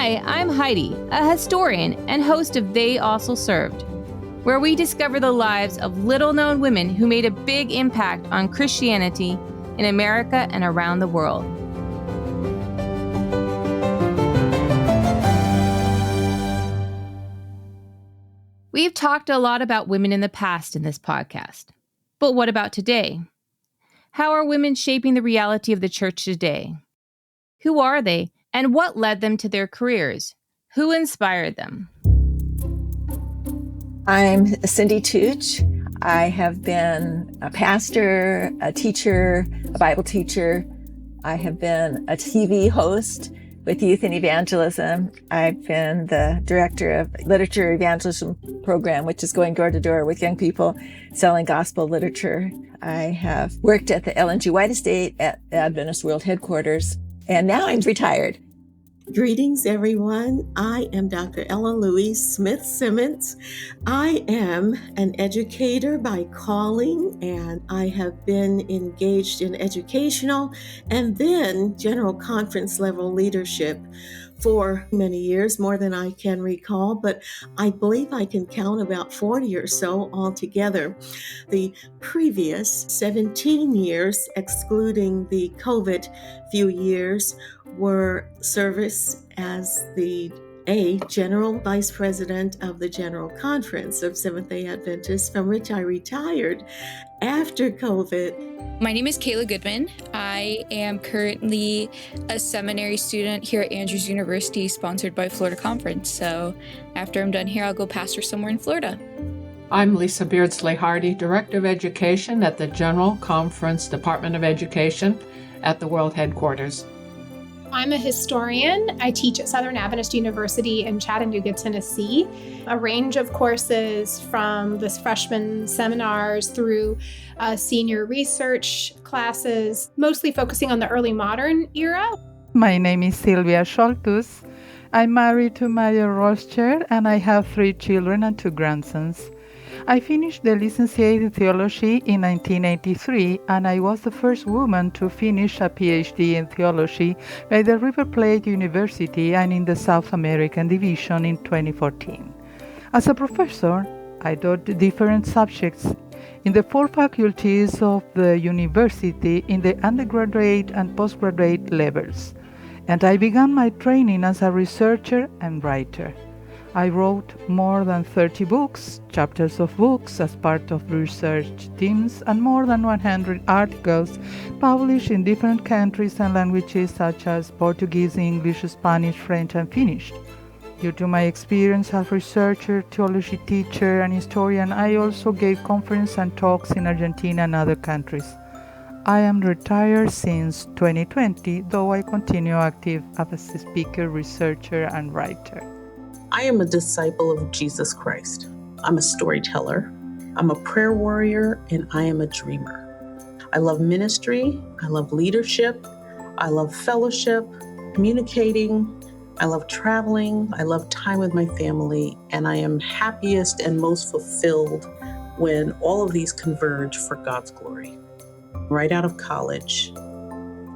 Hi, I'm Heidi, a historian and host of They Also Served, where we discover the lives of little-known women who made a big impact on Christianity in America and around the world. We've talked a lot about women in the past in this podcast. But what about today? How are women shaping the reality of the church today? Who are they, and what led them to their careers? Who inspired them? I'm Cindy Tooch. I have been a pastor, a teacher, a Bible teacher. I have been a TV host with Youth and Evangelism. I've been the director of Literature Evangelism Program, which is going door to door with young people selling gospel literature. I have worked at the Ellen G. White Estate at Adventist World Headquarters, and now I'm retired. Greetings, everyone. I am Dr. Ella Louise Smith-Simmons. I am an educator by calling, and I have been engaged in educational and then general conference level leadership for many years, more than I can recall, but I believe I can count about 40 or so altogether. The previous 17 years, excluding the COVID few years, were service as the General Vice President of the General Conference of Seventh-day Adventists, from which I retired after COVID. My name is Kayla Goodman. I am currently a seminary student here at Andrews University, sponsored by Florida Conference. So after I'm done here, I'll go pastor somewhere in Florida. I'm Lisa Beardsley-Hardy, Director of Education at the General Conference Department of Education at the World Headquarters. I'm a historian. I teach at Southern Adventist University in Chattanooga, Tennessee. A range of courses from the freshman seminars through senior research classes, mostly focusing on the early modern era. My name is Sylvia Scholtus. I'm married to Maya Roscher, and I have 3 children and 2 grandsons. I finished the licentiate in theology in 1983, and I was the first woman to finish a PhD in theology by the River Plate University and in the South American Division in 2014. As a professor, I taught different subjects in the 4 faculties of the university in the undergraduate and postgraduate levels, and I began my training as a researcher and writer. I wrote more than 30 books, chapters of books as part of research teams, and more than 100 articles published in different countries and languages such as Portuguese, English, Spanish, French, and Finnish. Due to my experience as researcher, theology teacher, and historian, I also gave conferences and talks in Argentina and other countries. I am retired since 2020, though I continue active as a speaker, researcher, and writer. I am a disciple of Jesus Christ. I'm a storyteller. I'm a prayer warrior, and I am a dreamer. I love ministry. I love leadership. I love fellowship, communicating. I love traveling. I love time with my family, and I am happiest and most fulfilled when all of these converge for God's glory. Right out of college,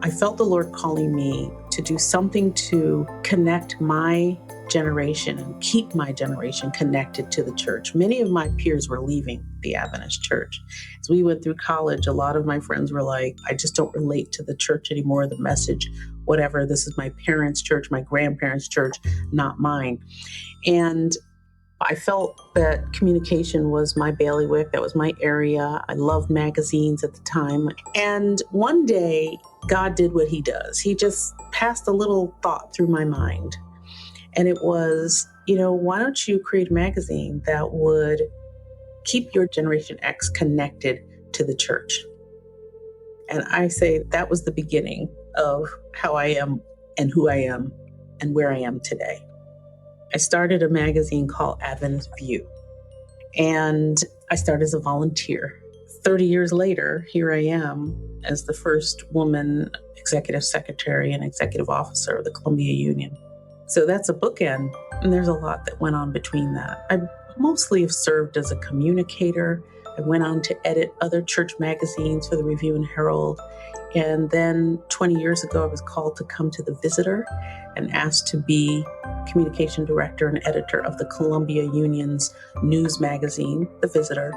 I felt the Lord calling me to do something to connect my generation and keep my generation connected to the church. Many of my peers were leaving the Adventist church. As we went through college, a lot of my friends were like, I just don't relate to the church anymore, the message, whatever. This is my parents' church, my grandparents' church, not mine. And I felt that communication was my bailiwick. That was my area. I loved magazines at the time. And one day, God did what he does. He just passed a little thought through my mind. And it was, why don't you create a magazine that would keep your Generation X connected to the church? And I say that was the beginning of how I am and who I am and where I am today. I started a magazine called Adventist View, and I started as a volunteer. 30 years later, here I am as the first woman executive secretary and executive officer of the Columbia Union. So that's a bookend, and there's a lot that went on between that. I mostly have served as a communicator. I went on to edit other church magazines for the Review and Herald, And then 20 years ago, I was called to come to The Visitor and asked to be communication director and editor of the Columbia Union's news magazine, The Visitor.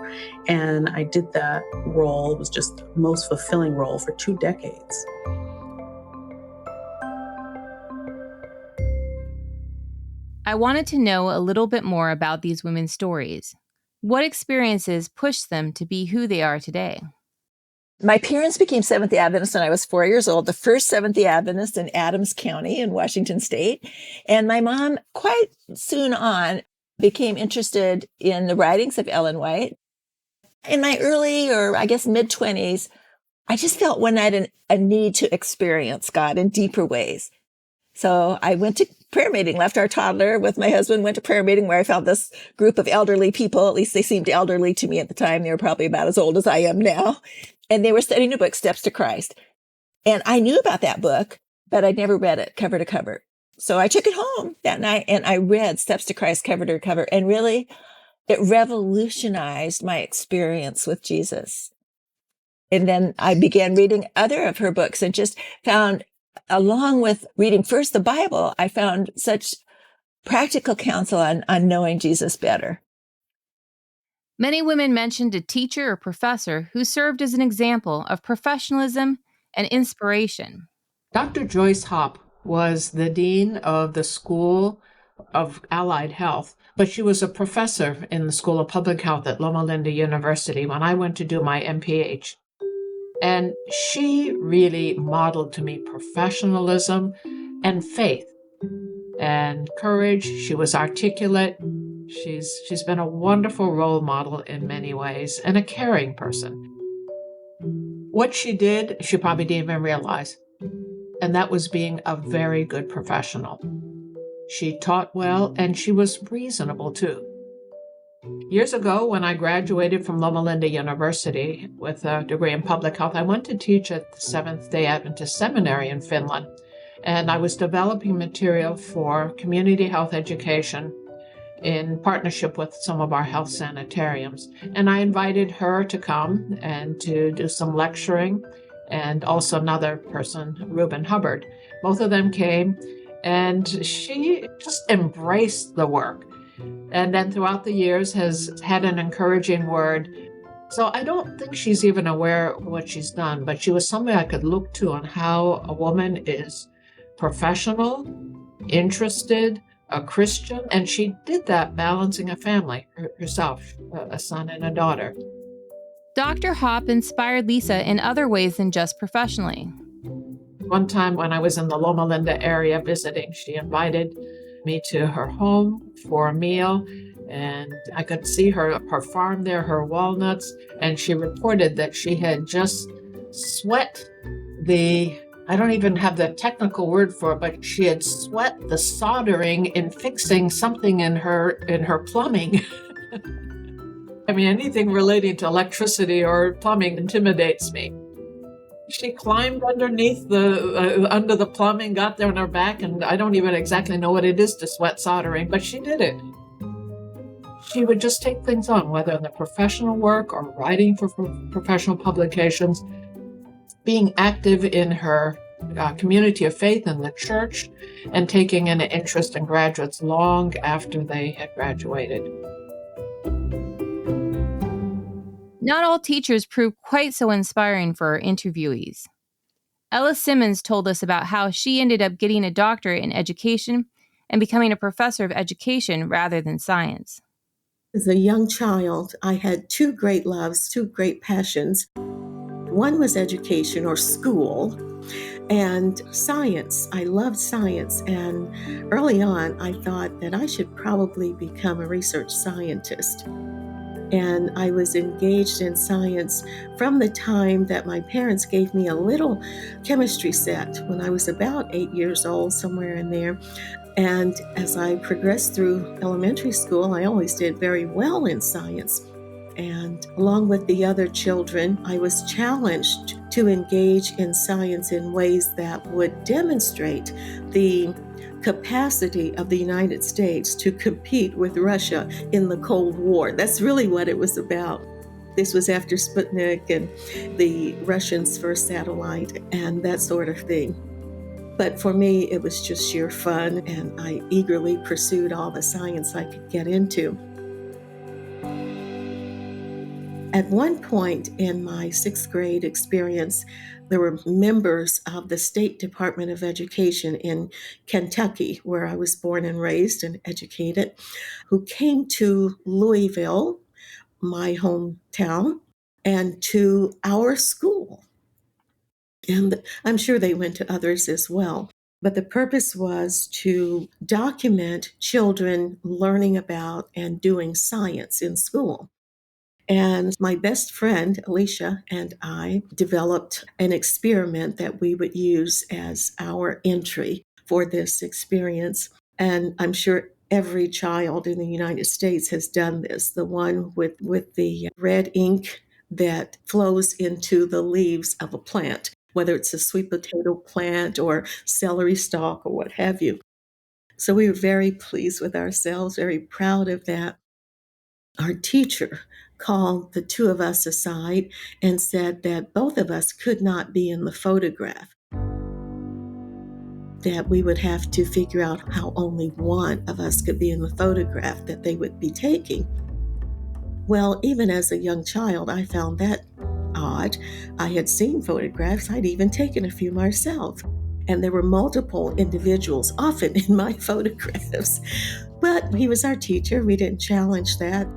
And I did that role. It was just the most fulfilling role for 2 decades. I wanted to know a little bit more about these women's stories. What experiences pushed them to be who they are today? My parents became Seventh-day Adventists when I was 4 years old, the first Seventh-day Adventist in Adams County in Washington State. And my mom, quite soon on, became interested in the writings of Ellen White. In my early, or I guess mid-20s, I just felt one night a need to experience God in deeper ways. So I went to prayer meeting, left our toddler with my husband, went to prayer meeting where I found this group of elderly people. At least they seemed elderly to me at the time. They were probably about as old as I am now. And they were studying a book, Steps to Christ. And I knew about that book, but I'd never read it cover to cover. So I took it home that night and I read Steps to Christ cover to cover. And really, it revolutionized my experience with Jesus. And then I began reading other of her books and just found, along with reading first the Bible, I found such practical counsel on knowing Jesus better. Many women mentioned a teacher or professor who served as an example of professionalism and inspiration. Dr. Joyce Hopp was the dean of the School of Allied Health, but she was a professor in the School of Public Health at Loma Linda University when I went to do my MPH. And she really modeled to me professionalism and faith and courage. She was articulate. She's been a wonderful role model in many ways and a caring person. What she did, she probably didn't even realize, and that was being a very good professional. She taught well, and she was reasonable too. Years ago, when I graduated from Loma Linda University with a degree in public health, I went to teach at the Seventh-day Adventist Seminary in Finland, and I was developing material for community health education in partnership with some of our health sanitariums. And I invited her to come and to do some lecturing, and also another person, Reuben Hubbard. Both of them came, and she just embraced the work. And then throughout the years has had an encouraging word. So I don't think she's even aware of what she's done, but she was somebody I could look to on how a woman is professional, interested, a Christian, and she did that balancing a family herself, a son and a daughter. Dr. Hopp inspired Lisa in other ways than just professionally. One time when I was in the Loma Linda area visiting, she invited me to her home for a meal, and I could see her farm there, her walnuts, and she reported that she had just sweat I don't even have the technical word for it, but she had sweat the soldering in fixing something in her plumbing. I mean, anything relating to electricity or plumbing intimidates me. She climbed underneath under the plumbing, got there on her back, and I don't even exactly know what it is to sweat soldering, but she did it. She would just take things on, whether in the professional work or writing for professional publications, being active in her community of faith in the church, and taking an interest in graduates long after they had graduated. Not all teachers prove quite so inspiring for our interviewees. Ella Simmons told us about how she ended up getting a doctorate in education and becoming a professor of education rather than science. As a young child, I had 2 great loves, 2 great passions. One was education or school, and science. I loved science, and early on I thought that I should probably become a research scientist. And I was engaged in science from the time that my parents gave me a little chemistry set when I was about 8 years old, somewhere in there. And as I progressed through elementary school, I always did very well in science. And along with the other children, I was challenged to engage in science in ways that would demonstrate the capacity of the United States to compete with Russia in the Cold War. That's really what it was about. This was after Sputnik and the Russians' first satellite and that sort of thing. But for me, it was just sheer fun, and I eagerly pursued all the science I could get into. At one point in my sixth grade experience, there were members of the State Department of Education in Kentucky, where I was born and raised and educated, who came to Louisville, my hometown, and to our school. And I'm sure they went to others as well. But the purpose was to document children learning about and doing science in school. And my best friend, Alicia, and I developed an experiment that we would use as our entry for this experience. And I'm sure every child in the United States has done this, the one with the red ink that flows into the leaves of a plant, whether it's a sweet potato plant or celery stalk or what have you. So we were very pleased with ourselves, very proud of that. Our teacher called the two of us aside and said that both of us could not be in the photograph, that we would have to figure out how only one of us could be in the photograph that they would be taking. Well, even as a young child, I found that odd. I had seen photographs. I'd even taken a few myself. And there were multiple individuals often in my photographs. But he was our teacher. We didn't challenge that.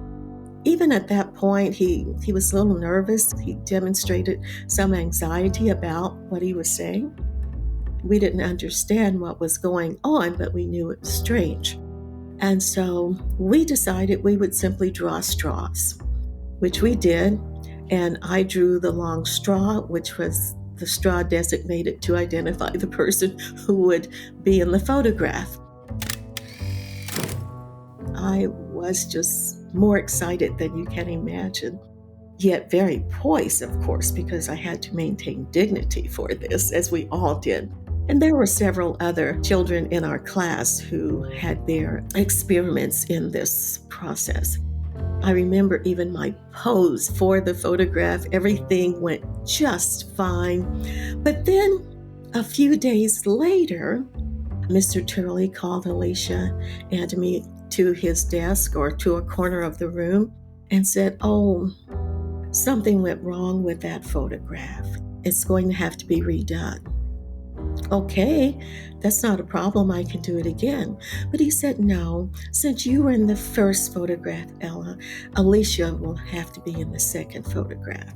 Even at that point, he was a little nervous. He demonstrated some anxiety about what he was saying. We didn't understand what was going on, but we knew it was strange. And so we decided we would simply draw straws, which we did. And I drew the long straw, which was the straw designated to identify the person who would be in the photograph. I was just more excited than you can imagine, yet very poised, of course, because I had to maintain dignity for this, as we all did. And there were several other children in our class who had their experiments in this process. I remember even my pose for the photograph, everything went just fine. But then a few days later, Mr. Turley called Alicia and me to his desk or to a corner of the room and said, "Oh, something went wrong with that photograph. It's going to have to be redone." Okay, that's not a problem. I can do it again. But he said, "No, since you were in the first photograph, Ella, Alicia will have to be in the second photograph."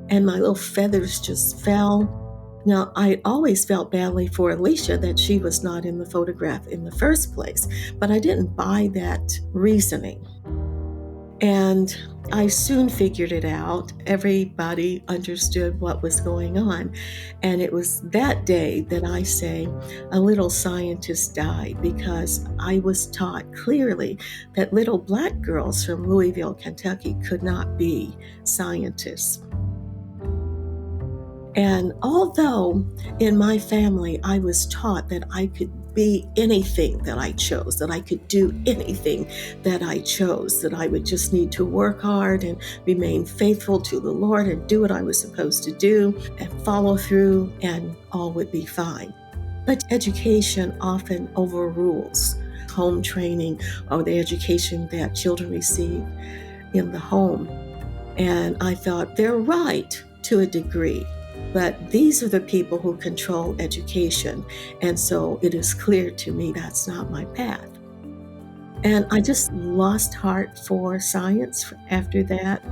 And my little feathers just fell. Now, I always felt badly for Alicia that she was not in the photograph in the first place, but I didn't buy that reasoning. And I soon figured it out. Everybody understood what was going on. And it was that day that I say a little scientist died, because I was taught clearly that little Black girls from Louisville, Kentucky could not be scientists. And although in my family I was taught that I could be anything that I chose, that I could do anything that I chose, that I would just need to work hard and remain faithful to the Lord and do what I was supposed to do and follow through, and all would be fine. But education often overrules home training or the education that children receive in the home. And I thought, they're right to a degree, but these are the people who control education. And so it is clear to me that's not my path. And I just lost heart for science after that.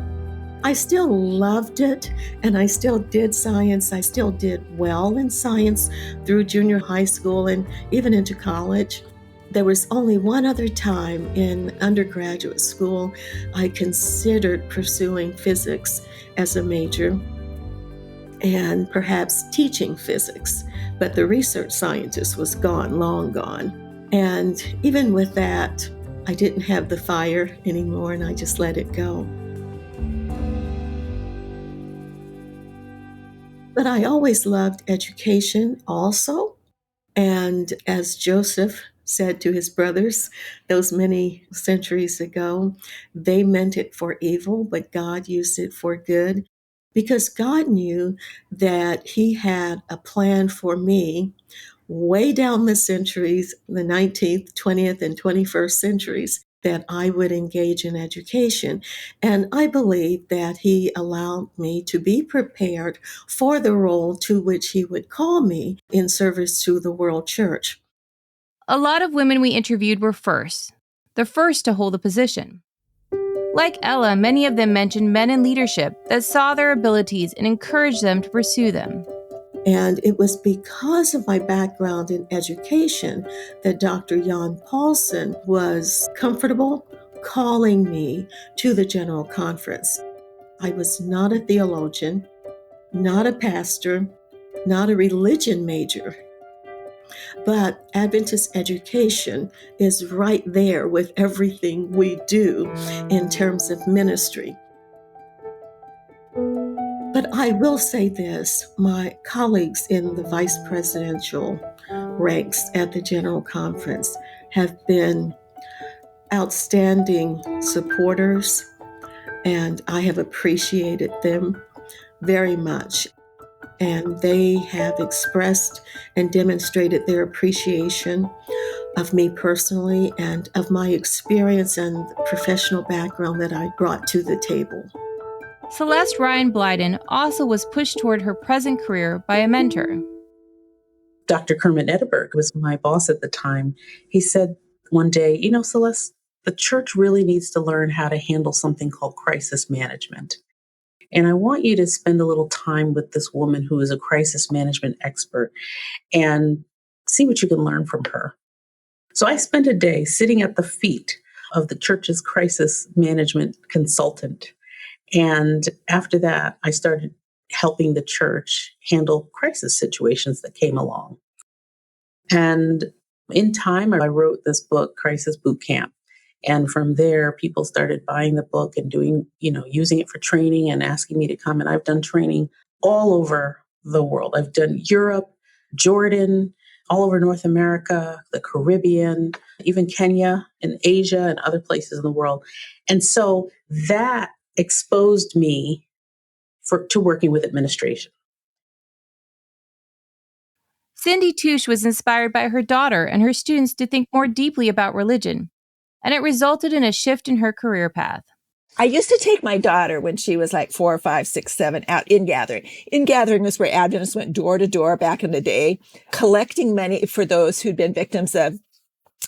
I still loved it, and I still did science. I still did well in science through junior high school and even into college. There was only one other time in undergraduate school I considered pursuing physics as a major and perhaps teaching physics, but the research scientist was gone, long gone. And even with that, I didn't have the fire anymore, and I just let it go. But I always loved education also. And as Joseph said to his brothers those many centuries ago, they meant it for evil, but God used it for good, because God knew that he had a plan for me way down the centuries, the 19th, 20th, and 21st centuries, that I would engage in education. And I believe that he allowed me to be prepared for the role to which he would call me in service to the world church. A lot of women we interviewed were firsts, the first to hold a position. Like Ella, many of them mentioned men in leadership that saw their abilities and encouraged them to pursue them. And it was because of my background in education that Dr. Jan Paulsen was comfortable calling me to the General Conference. I was not a theologian, not a pastor, not a religion major, but Adventist education is right there with everything we do in terms of ministry. But I will say this, my colleagues in the vice presidential ranks at the General Conference have been outstanding supporters, and I have appreciated them very much. And they have expressed and demonstrated their appreciation of me personally and of my experience and professional background that I brought to the table. Celeste Ryan Blyden also was pushed toward her present career by a mentor. Dr. Kermit Edinburgh was my boss at the time. He said one day, Celeste, the church really needs to learn how to handle something called crisis management. And I want you to spend a little time with this woman who is a crisis management expert and see what you can learn from her. So I spent a day sitting at the feet of the church's crisis management consultant. And after that, I started helping the church handle crisis situations that came along. And in time, I wrote this book, Crisis Boot Camp. And from there, people started buying the book and doing, using it for training and asking me to come. And I've done training all over the world. I've done Europe, Jordan, all over North America, the Caribbean, even Kenya and Asia and other places in the world. And so that exposed me to working with administration. Cindy Touche was inspired by her daughter and her students to think more deeply about religion, and it resulted in a shift in her career path. I used to take my daughter when she was like 4, 5, 6, 7 out in gathering. In gathering was where Adventists went door to door back in the day, collecting money for those who'd been victims of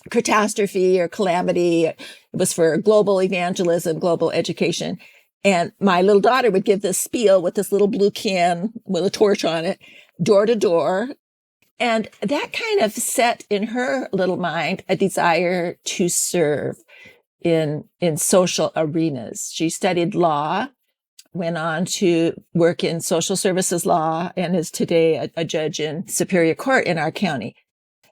catastrophe or calamity. It was for global evangelism, global education. And my little daughter would give this spiel with this little blue can with a torch on it, door to door. And that kind of set in her little mind a desire to serve in social arenas. She studied law, went on to work in social services law, and is today a judge in Superior Court in our county.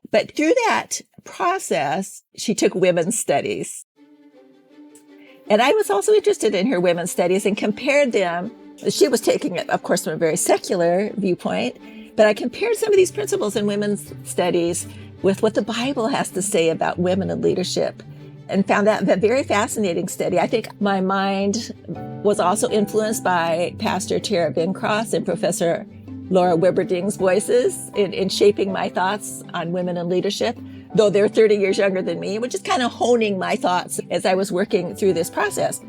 But through that process, she took women's studies. And I was also interested in her women's studies and compared them. She was taking it, of course, from a very secular viewpoint, but I compared some of these principles in women's studies with what the Bible has to say about women in leadership and found that a very fascinating study. I think my mind was also influenced by Pastor Tara Bencross and Professor Laura Wibberding's voices in shaping my thoughts on women in leadership, though they're 30 years younger than me, which is kind of honing my thoughts as I was working through this process.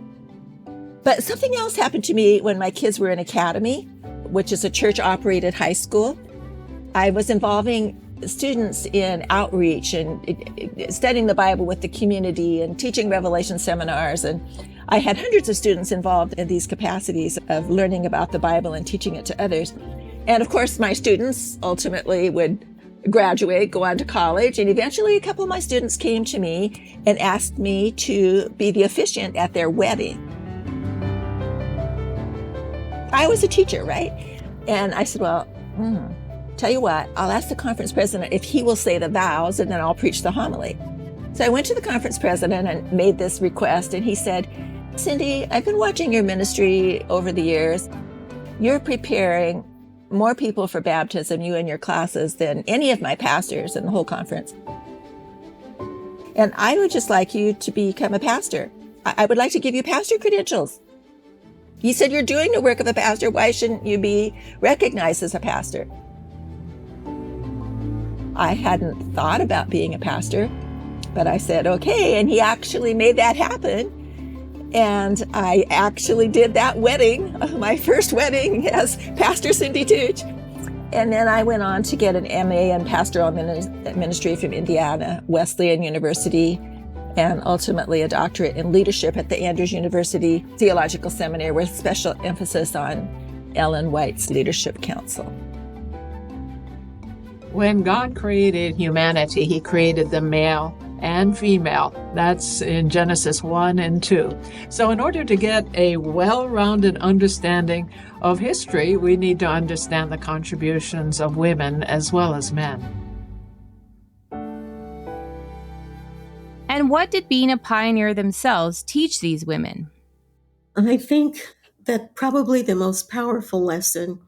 But something else happened to me when my kids were in academy, which is a church-operated high school. I was involving students in outreach and studying the Bible with the community and teaching Revelation seminars. And I had hundreds of students involved in these capacities of learning about the Bible and teaching it to others. And of course, my students ultimately would graduate, go on to college, and eventually a couple of my students came to me and asked me to be the officiant at their wedding. I was a teacher, right? And I said, well, tell you what, I'll ask the conference president if he will say the vows, and then I'll preach the homily. So I went to the conference president and made this request, and he said, Cindy, I've been watching your ministry over the years. You're preparing more people for baptism, you and your classes, than any of my pastors in the whole conference. And I would just like you to become a pastor. I would like to give you pastor credentials. You said you're doing the work of a pastor. Why shouldn't you be recognized as a pastor? I hadn't thought about being a pastor, but I said, okay. And he actually made that happen. And I actually did that wedding, my first wedding as Pastor Cindy Tooch. And then I went on to get an MA in pastoral ministry from Indiana Wesleyan University, and ultimately a doctorate in leadership at the Andrews University Theological Seminary with special emphasis on Ellen White's Leadership Council. When God created humanity, he created them male and female. That's in Genesis 1 and 2. So in order to get a well-rounded understanding of history, we need to understand the contributions of women as well as men. And what did being a pioneer themselves teach these women? I think that probably the most powerful lesson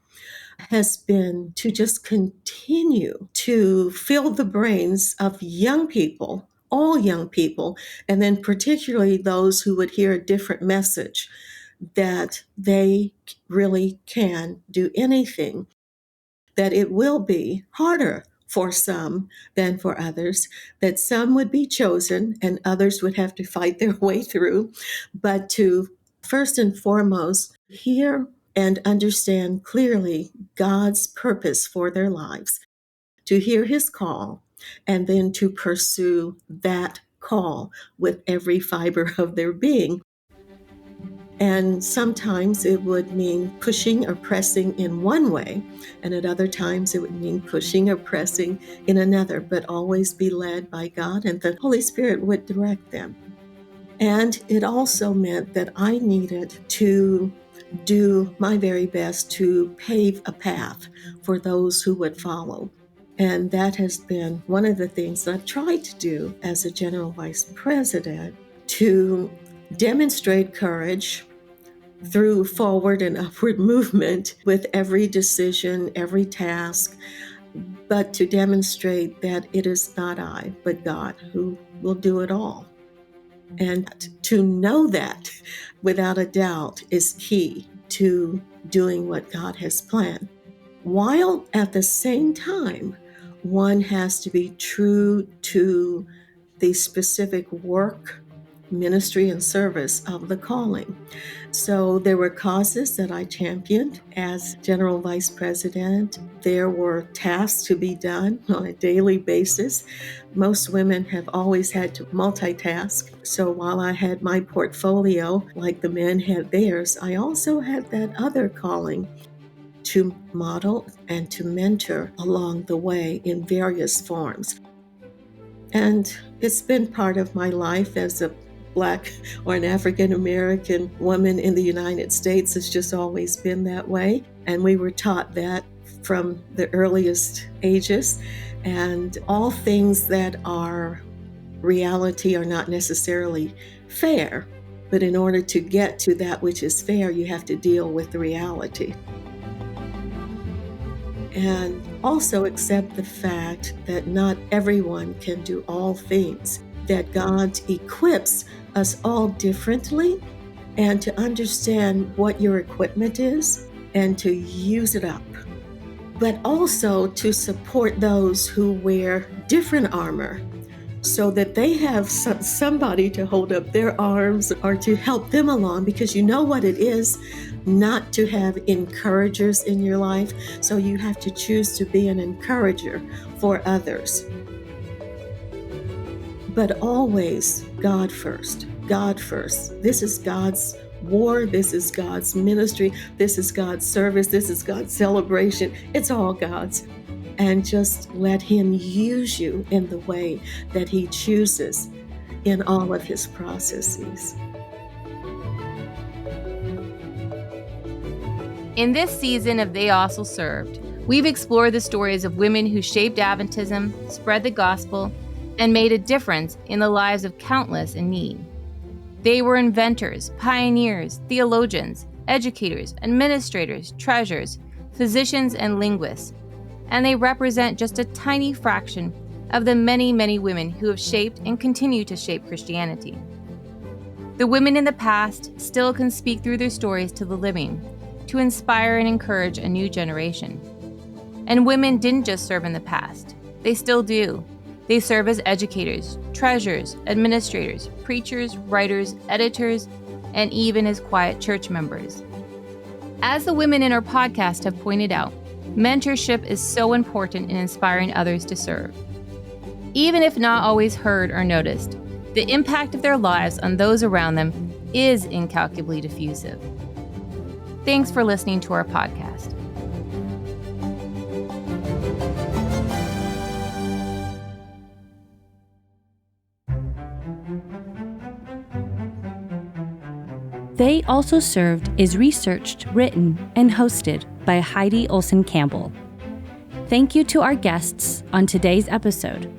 has been to just continue to fill the brains of young people, all young people, and then particularly those who would hear a different message, that they really can do anything, that it will be harder for some than for others, that some would be chosen and others would have to fight their way through, but to first and foremost hear and understand clearly God's purpose for their lives, to hear his call, and then to pursue that call with every fiber of their being. And sometimes it would mean pushing or pressing in one way, and at other times it would mean pushing or pressing in another, but always be led by God, and the Holy Spirit would direct them. And it also meant that I needed to do my very best to pave a path for those who would follow. And that has been one of the things that I've tried to do as a general vice president, to demonstrate courage through forward and upward movement with every decision, every task, but to demonstrate that it is not I, but God who will do it all. And to know that without a doubt is key to doing what God has planned. While at the same time, one has to be true to the specific work, ministry, and service of the calling. So there were causes that I championed as general vice president. There were tasks to be done on a daily basis. Most women have always had to multitask. So while I had my portfolio, like the men had theirs, I also had that other calling to model and to mentor along the way in various forms. And it's been part of my life as a Black or an African American woman in the United States. It's just always been that way. And we were taught that from the earliest ages. And all things that are reality are not necessarily fair. But in order to get to that which is fair, you have to deal with the reality. And also accept the fact that not everyone can do all things, that God equips us all differently, and to understand what your equipment is and to use it up. But also to support those who wear different armor so that they have somebody to hold up their arms or to help them along, because you know what it is not to have encouragers in your life. So you have to choose to be an encourager for others. But always God first, God first. This is God's war, this is God's ministry, this is God's service, this is God's celebration. It's all God's. And just let him use you in the way that he chooses in all of his processes. In this season of They Also Served, we've explored the stories of women who shaped Adventism, spread the gospel, and made a difference in the lives of countless in need. They were inventors, pioneers, theologians, educators, administrators, treasurers, physicians, and linguists, and they represent just a tiny fraction of the many, many women who have shaped and continue to shape Christianity. The women in the past still can speak through their stories to the living, to inspire and encourage a new generation. And women didn't just serve in the past, they still do. They serve as educators, treasurers, administrators, preachers, writers, editors, and even as quiet church members. As the women in our podcast have pointed out, mentorship is so important in inspiring others to serve. Even if not always heard or noticed, the impact of their lives on those around them is incalculably diffusive. Thanks for listening to our podcast. They Also Served is researched, written, and hosted by Heidi Olson Campbell. Thank you to our guests on today's episode,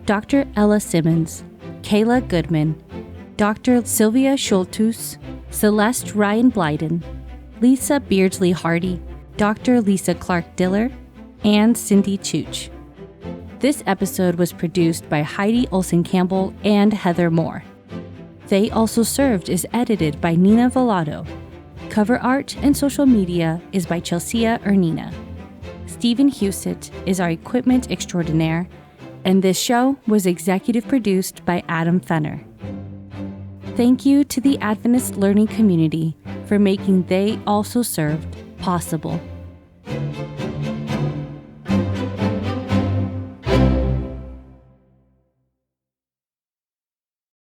Dr. Ella Simmons, Kayla Goodman, Dr. Sylvia Schultus, Celeste Ryan Blyden, Lisa Beardsley Hardy, Dr. Lisa Clark Diller, and Cindy Chooch. This episode was produced by Heidi Olson Campbell and Heather Moore. They Also Served is edited by Nina Vallado. Cover art and social media is by Chelsea Ernina. Stephen Husett is our equipment extraordinaire, and this show was executive produced by Adam Fenner. Thank you to the Adventist Learning Community for making They Also Served possible.